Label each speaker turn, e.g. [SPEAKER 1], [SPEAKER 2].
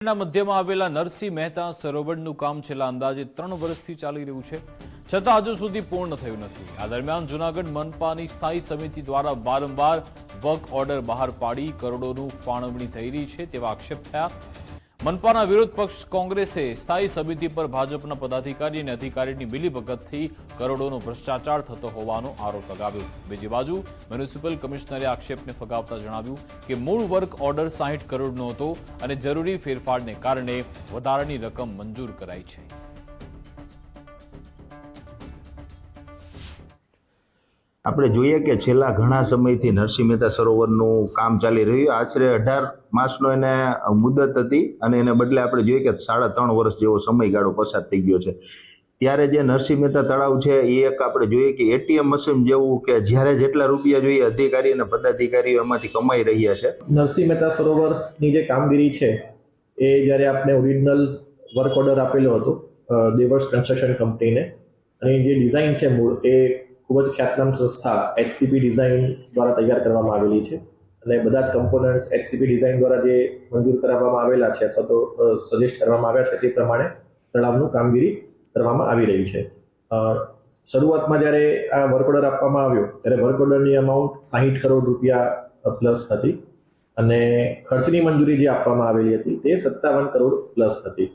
[SPEAKER 1] ના મધ્યમાં આવેલા નરસિંહ મહેતા સરોવરનું કામ છેલ્લા અંદાજે 3 વર્ષથી ચાલી રહ્યું છે, છતાં હજુ સુધી પૂર્ણ થયું નથી। આ દરમિયાન જૂનાગઢ મનપાની સ્થાયી સમિતિ દ્વારા વારંવાર વર્ક ઓર્ડર બહાર પાડી કરોડોનું ફાળવણી થઈ રહી છે તેવા આક્ષેપ થયા। મનપાના વિરોધ પક્ષ કોંગ્રેસે સ્થાયી સમિતિ પર ભાજપના પદાધિકારી અને અધિકારીની મિલીભગતથી કરોડોનો ભ્રષ્ટાચાર થતો હોવાનો આરોપ લગાવ્યો। બીજી બાજુ મ્યુનિસિપલ કમિશનરે આક્ષેપને ફગાવતા જણાવ્યું કે મૂળ વર્ક ઓર્ડર 60 કરોડનો હતો અને જરૂરી ફેરફારને કારણે વધારાની રકમ મંજૂર કરાઈ છે।
[SPEAKER 2] આપણે જોઈએ કે છેલ્લા ઘણા સમયથી નરસિંહ મહેતા સરોવરનું કામ ચાલી રહ્યું। આશરે 18 માસનો એને મુદત હતી અને એને બદલે આપણે જોઈએ કે 3.5 વર્ષ જેવો સમયગાળો પસાર થઈ ગયો છે। ત્યારે જે નરસિંહ મહેતા તળાવ છે એ એક આપણે જોઈએ કે એટીએમ મશીન જેવું કે જ્યારે જેટલા રૂપિયા જોઈએ અધિકારી અને પદાધિકારીઓ એમાંથી કમાઈ રહ્યા છે।
[SPEAKER 3] નરસિંહ મહેતા સરોવરની જે કામગીરી છે એ જ્યારે આપણે ઓરિજિનલ વર્ક ઓર્ડર આપેલો હતો દેવર્સ કન્સ્ટ્રક્શન કંપનીને, અને જે ડિઝાઇન છે મૂળ એ ખૂબ જ ખ્યાતનામ સંસ્થા એચસીપી ડિઝાઇન દ્વારા તૈયાર કરવામાં આવેલી છે, અને બધા જ કમ્પોનન્ટ્સ એચસીપી ડિઝાઇન દ્વારા જે મંજૂર કરાવવામાં આવેલા છે અથવા તો સજેસ્ટ કરવામાં આવ્યા છે તે પ્રમાણે તળાવનું કામગીરી કરવામાં આવી રહી છે। શરૂઆતમાં જ્યારે આ વર્ક ઓર્ડર આપવામાં આવ્યો ત્યારે વર્ક ઓર્ડરની અમાઉન્ટ 60 કરોડ રૂપિયા પ્લસ હતી અને ખર્ચની મંજૂરી જે આપવામાં આવેલી હતી તે 57 કરોડ પ્લસ હતી।